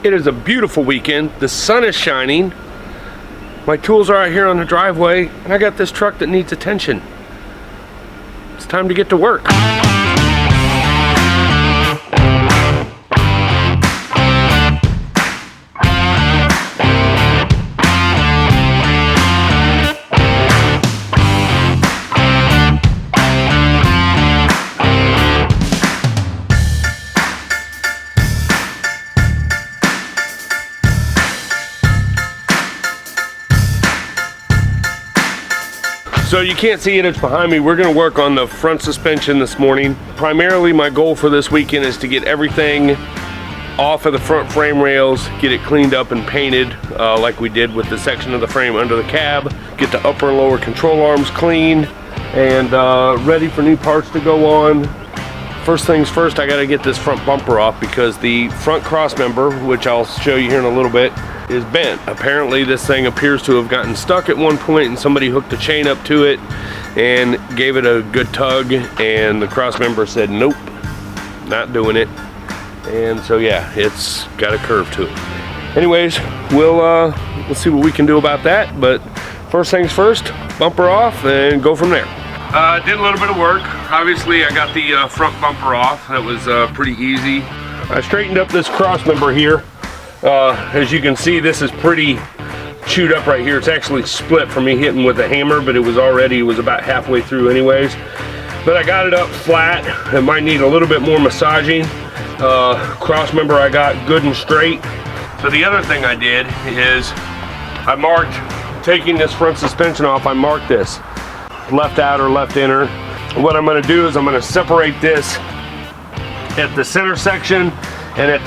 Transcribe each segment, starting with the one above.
It is a beautiful weekend. The sun is shining. My tools are out here on the driveway, and I got this truck that needs attention. It's time to get to work. So you can't see it, it's behind me. We're gonna work on the front suspension this morning. Primarily my goal for this weekend is to get everything off of the front frame rails, get it cleaned up and painted like we did with the section of the frame under the cab, get the upper and lower control arms clean and ready for new parts to go on. First things first, I gotta get this front bumper off because the front cross member, which I'll show you here in a little bit, is bent. Apparently this thing appears to have gotten stuck at one point and somebody hooked a chain up to it and gave it a good tug, and the cross member said nope, not doing it. And so yeah, it's got a curve to it. Anyways, we'll see what we can do about that, but first things first, bumper off and go from there. Did a little bit of work. Obviously I got the front bumper off. That was pretty easy. I straightened up this cross member here. As you can see, this is pretty chewed up right here. It's actually split from me hitting with a hammer, but it was about halfway through anyways. But I got it up flat. It might need a little bit more massaging. Cross member I got good and straight. So the other thing I did is I marked, taking this front suspension off, I marked this left outer, left inner. What I'm going to do is I'm going to separate this at the center section and at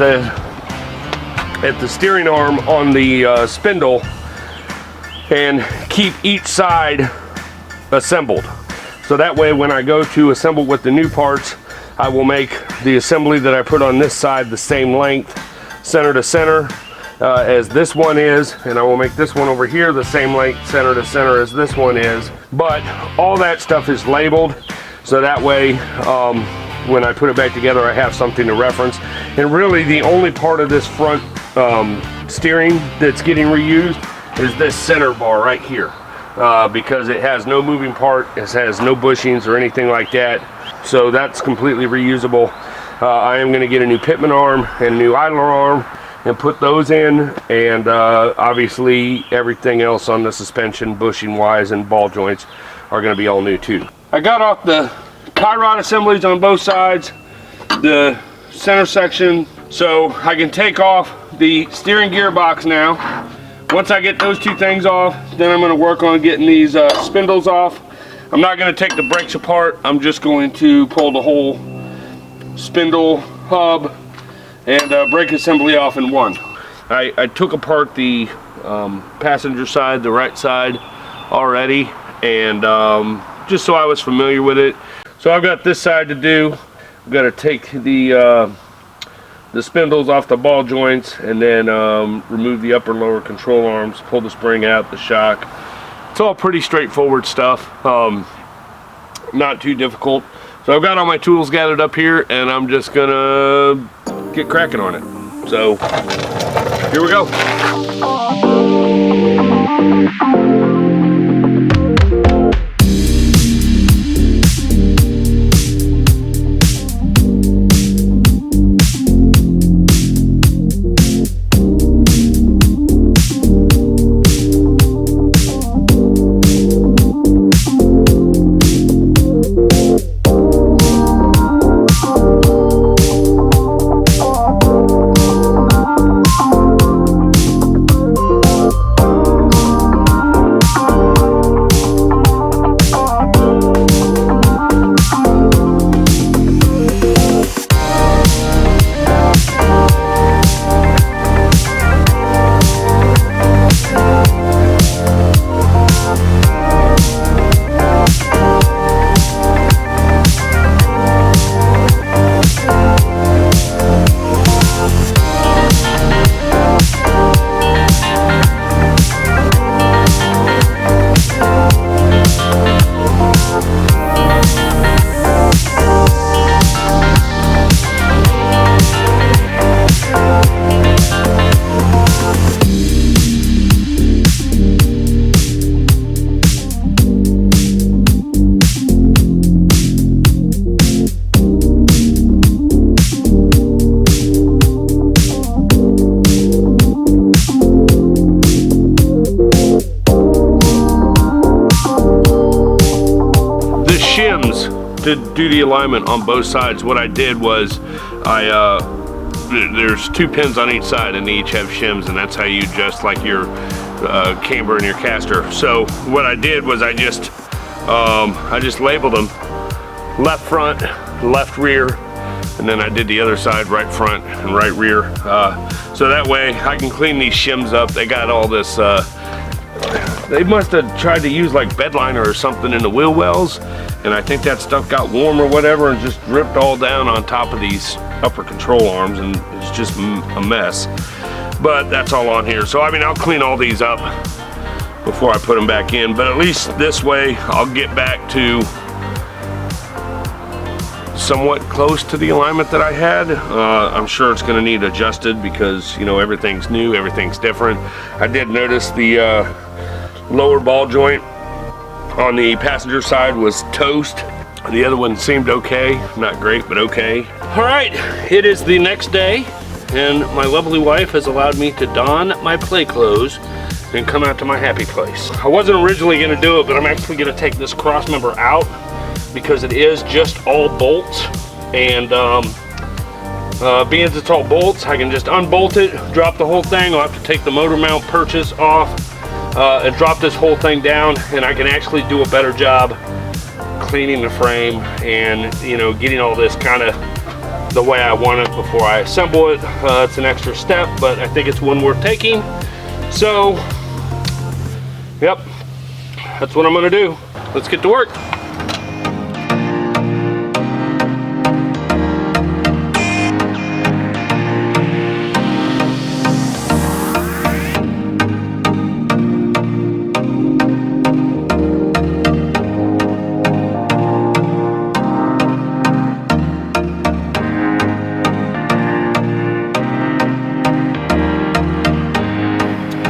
the steering arm on the spindle, and keep each side assembled. So that way when I go to assemble with the new parts, I will make the assembly that I put on this side the same length, center to center, as this one is, and I will make this one over here the same length, center to center, as this one is. But all that stuff is labeled, so that way when I put it back together I have something to reference. And really the only part of this front steering that's getting reused is this center bar right here, because it has no moving part, it has no bushings or anything like that, so that's completely reusable. I am going to get a new pitman arm and a new idler arm and put those in, and obviously everything else on the suspension, bushing wise and ball joints, are going to be all new too. I got off the tie rod assemblies on both sides, the center section, so I can take off the steering gearbox now. Once I get those two things off, then I'm going to work on getting these spindles off. I'm not going to take the brakes apart, I'm just going to pull the whole spindle hub and brake assembly off in one. I took apart the passenger side, the right side already, and just so I was familiar with it. So I've got this side to do. I've got to take the spindles off the ball joints and then remove the upper and lower control arms, pull the spring out, the shock. It's all pretty straightforward stuff, not too difficult. So I've got all my tools gathered up here and I'm just gonna get cracking on it. So here we go. to do the alignment on both sides, what I did was there's 2 pins on each side and they each have shims, and that's how you adjust like your camber and your caster. So what I did was I just labeled them left front, left rear, and then I did the other side right front and right rear. So that way I can clean these shims up. They got all this, they must have tried to use like bed liner or something in the wheel wells, and I think that stuff got warm or whatever and just dripped all down on top of these upper control arms, and it's just a mess. But that's all on here. So I mean, I'll clean all these up before I put them back in, but at least this way I'll get back to somewhat close to the alignment that I had. I'm sure it's going to need adjusted because, you know, everything's new, everything's different. I did notice the lower ball joint on the passenger side was toast. The other one seemed okay, not great, but okay. All right, it is the next day, and my lovely wife has allowed me to don my play clothes and come out to my happy place. I wasn't originally going to do it, but I'm actually going to take this cross member out because it is just all bolts, and being as it's all bolts, I can just unbolt it, drop the whole thing. I'll have to take the motor mount purchase off and drop this whole thing down, and I can actually do a better job cleaning the frame and, you know, getting all this kind of the way I want it before I assemble it. It's an extra step, but I think it's one worth taking. So, yep, that's what I'm gonna do. Let's get to work.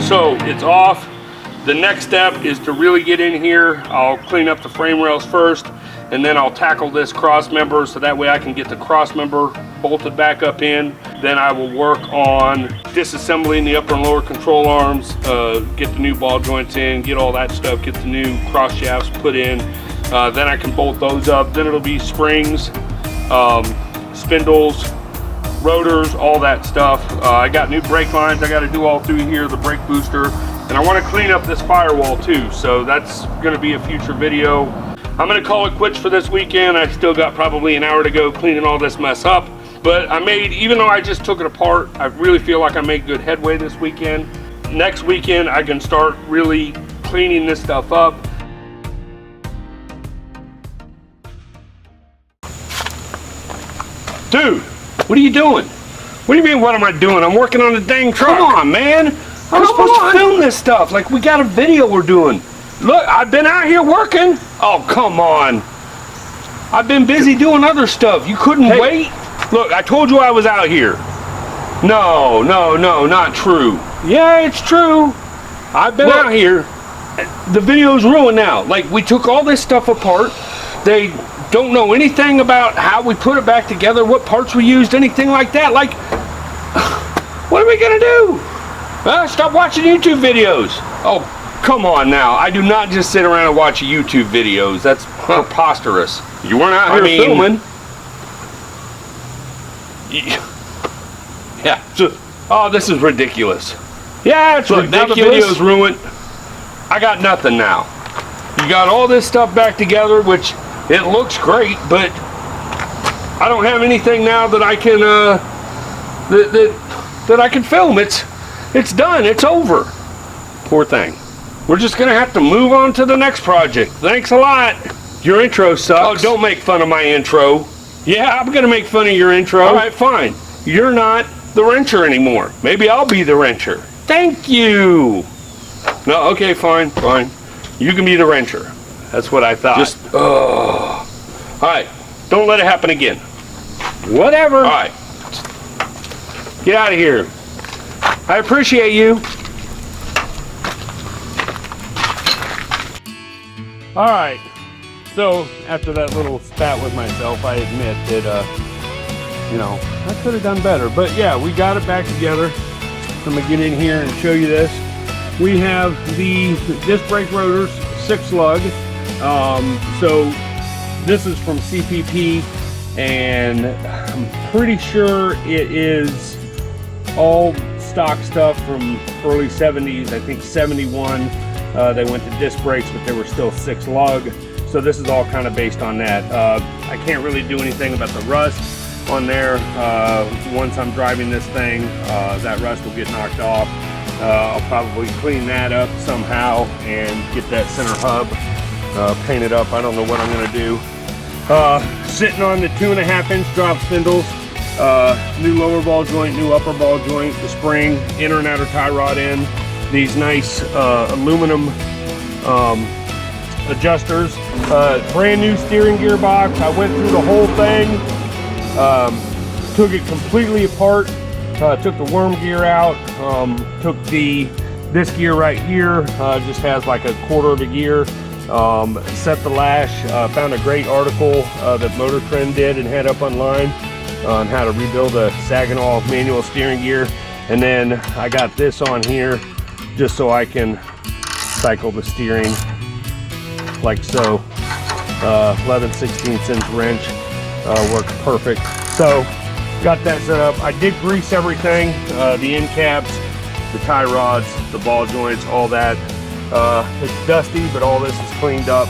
So it's off. The next step is to really get in here. I'll clean up the frame rails first, and then I'll tackle this cross member so that way I can get the cross member bolted back up in. Then I will work on disassembling the upper and lower control arms, get the new ball joints in, get all that stuff, get the new cross shafts put in. Then I can bolt those up. Then it'll be springs, spindles, rotors, all that stuff. I got new brake lines I got to do all through here, the brake booster, and I want to clean up this firewall too, so that's going to be a future video. I'm going to call it quits for this weekend. I still got probably an hour to go cleaning all this mess up, but I made, even though I just took it apart, I really feel like I made good headway this weekend. Next weekend I can start really cleaning this stuff up. Dude, what are you doing? What do you mean, what am I doing? I'm working on the dang truck. Come on, man. I'm supposed to film this stuff. Like, we got a video we're doing. Look, I've been out here working. Oh, come on. I've been busy doing other stuff. You couldn't wait? Look, I told you I was out here. No, not true. Yeah, it's true. I've been out here. The video's ruined now. Like, we took all this stuff apart. They don't know anything about how we put it back together, what parts we used, anything like that. Like, what are we gonna do? Stop watching YouTube videos. Oh, come on now. I do not just sit around and watch YouTube videos. That's preposterous. You weren't out here filming. Yeah. Oh, this is ridiculous. Yeah, it's ridiculous. Now the video's ruined. I got nothing now. You got all this stuff back together, which it looks great, but I don't have anything now that I can that I can film. It's done. It's over. Poor thing. We're just gonna have to move on to the next project. Thanks a lot. Your intro sucks. Oh, don't make fun of my intro. Yeah, I'm gonna make fun of your intro. All right, fine. You're not the wrencher anymore. Maybe I'll be the wrencher. Thank you. No, okay, fine. You can be the wrencher. That's what I thought. All right, don't let it happen again. Whatever. All right, get out of here. I appreciate you. All right, so after that little spat with myself, I admit that, you know, I could have done better. But yeah, we got it back together. I'm gonna get in here and show you this. We have the disc brake rotors, 6 lug. So This is from CPP, and I'm pretty sure it is all stock stuff from early 70s. I think 71 they went to disc brakes, but they were still 6 lug. So this is all kind of based on that. I can't really do anything about the rust on there. Once I'm driving this thing, that rust will get knocked off. I'll probably clean that up somehow and get that center hub painted up. I don't know what I'm gonna do. Sitting on the 2.5-inch drop spindles, new lower ball joint, new upper ball joint, the spring, inner and outer tie rod in, these nice aluminum adjusters, brand new steering gear box. I went through the whole thing, took it completely apart, took the worm gear out, took this gear right here, just has like a 1/4 of a gear, set the lash, found a great article that Motor Trend did and had up online on how to rebuild a Saginaw manual steering gear. And then I got this on here just so I can cycle the steering like so. 11/16" wrench works perfect. So got that set up. I did grease everything, the end caps, the tie rods, the ball joints, all that. It's dusty, but all this is cleaned up.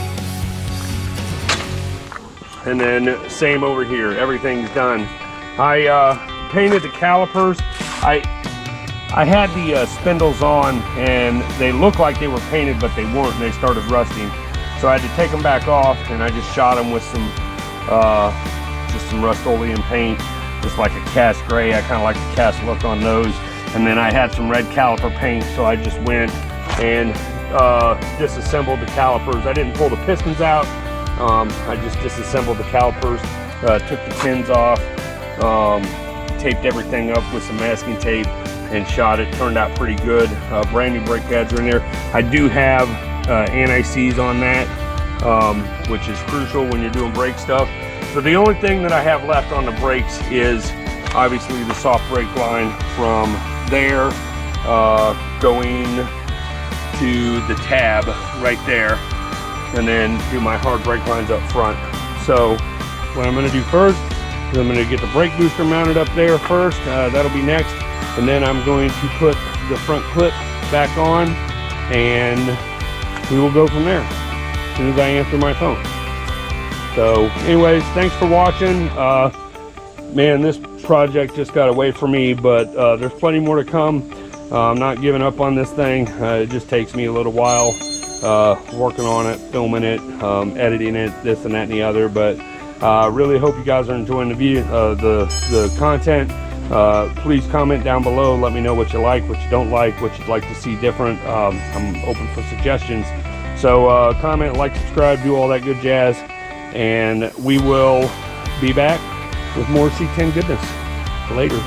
And then same over here, everything's done. I painted the calipers. I had the spindles on and they looked like they were painted, but they weren't, and they started rusting. So I had to take them back off, and I just shot them with some Rust-Oleum paint, just like a cast gray. I kind of like the cast look on those. And then I had some red caliper paint, so I just went and disassembled the calipers. I didn't pull the pistons out. I just disassembled the calipers, took the pins off, taped everything up with some masking tape, and shot it. Turned out pretty good. Brand new brake pads are in there. I do have anti-seize on that, which is crucial when you're doing brake stuff. So the only thing that I have left on the brakes is obviously the soft brake line from there going to the tab right there, and then do my hard brake lines up front. So what I'm going to do first is I'm going to get the brake booster mounted up there first. That'll be next, and then I'm going to put the front clip back on, and we will go from there as soon as I answer my phone. So anyways, thanks for watching. Man, this project just got away from me, but there's plenty more to come. I'm not giving up on this thing. It just takes me a little while working on it, filming it, editing it, this and that and the other. But really hope you guys are enjoying the video, the content. Please comment down below. Let me know what you like, what you don't like, what you'd like to see different. I'm open for suggestions. So comment, like, subscribe, do all that good jazz, and we will be back with more C10 goodness later.